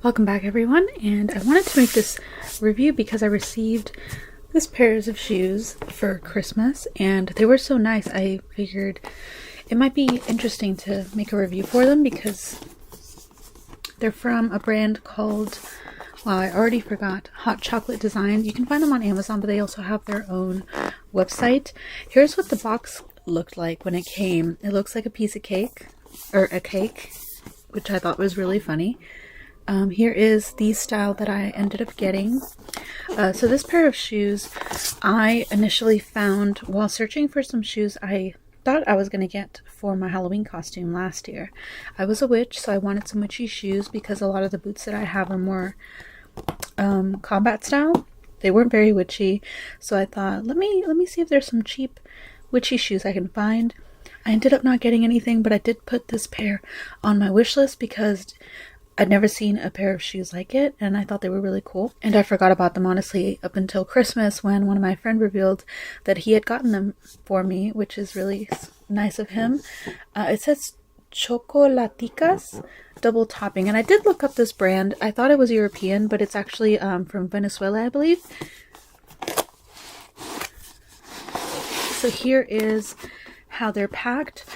Welcome back everyone, and I wanted to make this review because I received this pairs of shoes for Christmas and they were so nice. I figured it might be interesting to make a review for them because they're from a brand called, well, I already forgot, Hot Chocolate Design. You can find them on Amazon, but they also have their own website. Here's what the box looked like when it came. It looks like a piece of cake, or a cake, which I thought was really funny. Here is the style that I ended up getting. So this pair of shoes I initially found while searching for some shoes I thought I was going to get for my Halloween costume last year. I was a witch, so I wanted some witchy shoes because a lot of the boots that I have are more combat style. They weren't very witchy, so I thought, let me see if there's some cheap witchy shoes I can find. I ended up not getting anything, but I did put this pair on my wish list because I'd never seen a pair of shoes like it, and I thought they were really cool. And I forgot about them, honestly, up until Christmas when one of my friends revealed that he had gotten them for me, which is really nice of him. It says Chocolaticas double topping, and I did look up this brand. I thought it was European, but it's actually from Venezuela, I believe. So here is how they're packed.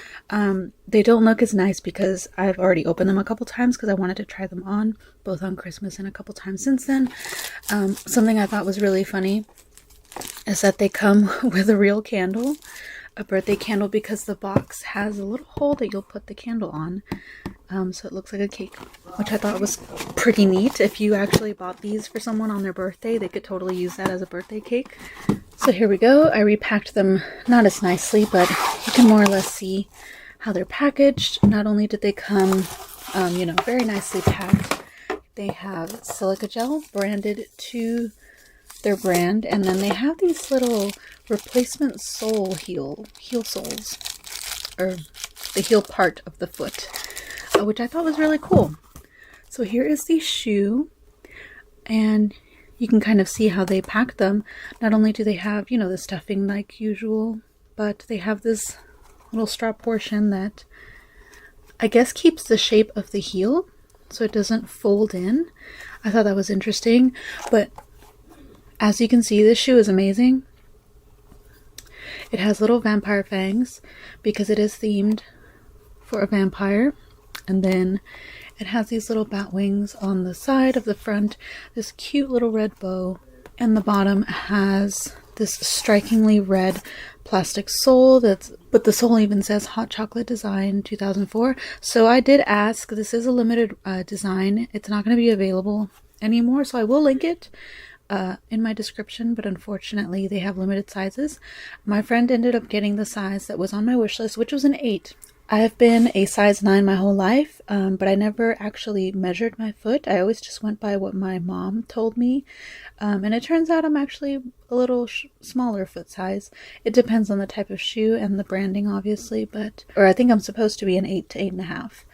They don't look as nice because I've already opened them a couple times because I wanted to try them on, both on Christmas and a couple times since then. Something I thought was really funny is that they come with a real candle, a birthday candle, because the box has a little hole that you'll put the candle on. So it looks like a cake, which I thought was pretty neat. If you actually bought these for someone on their birthday, they could totally use that as a birthday cake. So here we go. I repacked them, not as nicely, but you can more or less see how they're packaged. Not only did they come, very nicely packed, they have silica gel branded to their brand, and then they have these little replacement sole heel soles, or the heel part of the foot, which I thought was really cool. So here is the shoe, and you can kind of see how they pack them. Not only do they have, the stuffing like usual, but they have this little strap portion that I guess keeps the shape of the heel so it doesn't fold in. I thought that was interesting, but as you can see, this shoe is amazing. It has little vampire fangs because it is themed for a vampire, and then it has these little bat wings on the side of the front, this cute little red bow, and the bottom has this strikingly red plastic sole but the sole even says Hot Chocolate Design 2004. So I did ask, this is a limited design. It's not going to be available anymore, so I will link it in my description, but unfortunately they have limited sizes. My friend ended up getting the size that was on my wish list, which was an 8. I have been a size 9 my whole life, but I never actually measured my foot. I always just went by what my mom told me, and it turns out I'm actually a little smaller foot size. It depends on the type of shoe and the branding, obviously, or I think I'm supposed to be an 8 to 8.5.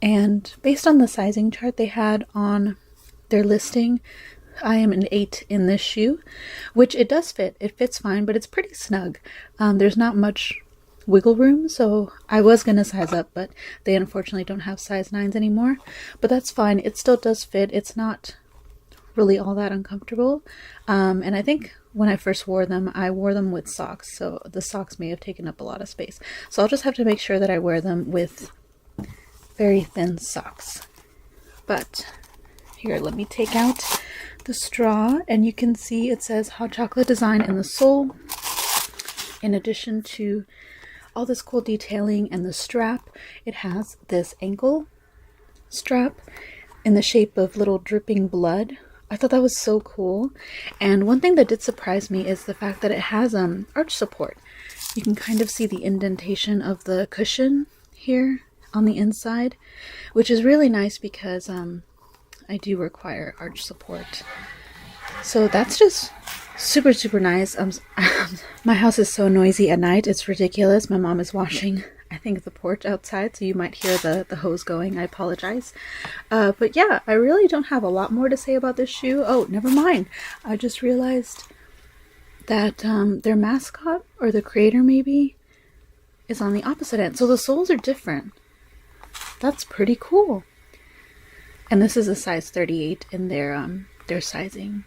And based on the sizing chart they had on their listing, I am an 8 in this shoe, which it does fit. It fits fine, but it's pretty snug. There's not much wiggle room, so I was gonna size up, but they unfortunately don't have size 9s anymore, but that's fine. It still does fit. It's not really all that uncomfortable, and I think when I first wore them, I wore them with socks, so the socks may have taken up a lot of space, so I'll just have to make sure that I wear them with very thin socks. But here, let me take out the straw, and you can see it says Hot Chocolate Design in the sole, in addition to all this cool detailing. And the strap, it has this ankle strap in the shape of little dripping blood. I thought that was so cool. And one thing that did surprise me is the fact that it has arch support. You can kind of see the indentation of the cushion here on the inside, which is really nice because I do require arch support. So that's just super nice. My house is so noisy at night, it's ridiculous. My mom is washing, I think, the porch outside, so you might hear the hose going. I apologize. But yeah, I really don't have a lot more to say about this shoe. Oh, never mind. I just realized that their mascot, or the creator maybe, is on the opposite end. So the soles are different. That's pretty cool. And this is a size 38 in their sizing.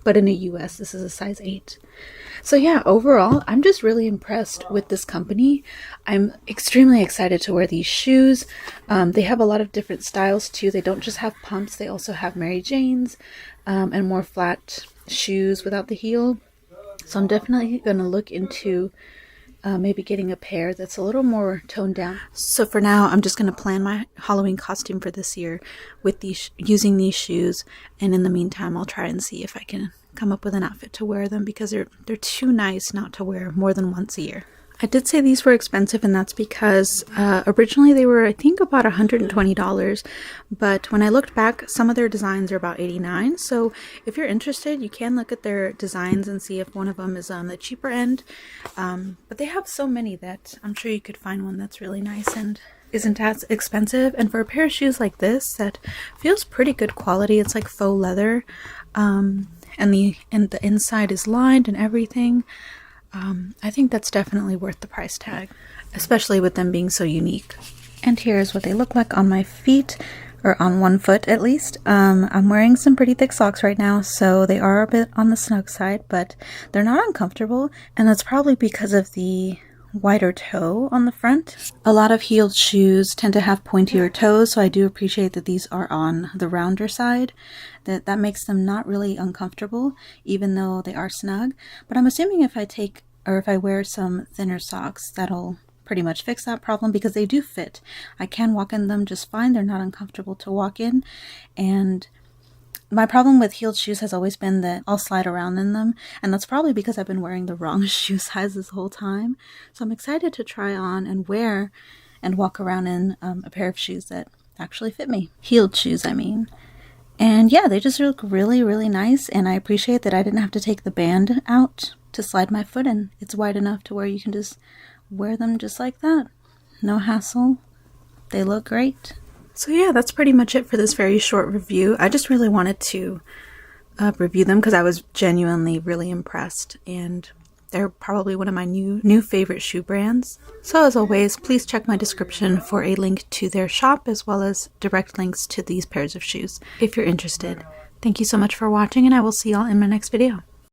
But in the US, this is a size 8. So yeah, overall, I'm just really impressed with this company. I'm extremely excited to wear these shoes. They have a lot of different styles too. They don't just have pumps, they also have Mary Janes and more flat shoes without the heel. So I'm definitely going to look into maybe getting a pair that's a little more toned down. So for now, I'm just going to plan my Halloween costume for this year with these, using these shoes. And in the meantime, I'll try and see if I can come up with an outfit to wear them, because they're too nice not to wear more than once a year. I did say these were expensive, and that's because originally they were, I think, about $120, but when I looked back, some of their designs are about $89. So if you're interested, you can look at their designs and see if one of them is on the cheaper end. But they have so many that I'm sure you could find one that's really nice and isn't as expensive. And for a pair of shoes like this that feels pretty good quality, it's like faux leather, and the inside is lined and everything. I think that's definitely worth the price tag, especially with them being so unique. And here's what they look like on my feet, or on one foot at least. I'm wearing some pretty thick socks right now, so they are a bit on the snug side, but they're not uncomfortable, and that's probably because of the wider toe on the front. A lot of heeled shoes tend to have pointier toes, so I do appreciate that these are on the rounder side. That makes them not really uncomfortable, even though they are snug. But I'm assuming if I wear some thinner socks, that'll pretty much fix that problem, because they do fit. I can walk in them just fine. They're not uncomfortable to walk in. And my problem with heeled shoes has always been that I'll slide around in them, and that's probably because I've been wearing the wrong shoe size this whole time. So I'm excited to try on and wear and walk around in a pair of shoes that actually fit me. Heeled shoes, I mean. And yeah, they just look really, really nice, and I appreciate that I didn't have to take the band out to slide my foot in. It's wide enough to where you can just wear them just like that. No hassle. They look great. So yeah, that's pretty much it for this very short review. I just really wanted to review them because I was genuinely really impressed, and they're probably one of my new favorite shoe brands. So as always, please check my description for a link to their shop, as well as direct links to these pairs of shoes if you're interested. Thank you so much for watching, and I will see y'all in my next video.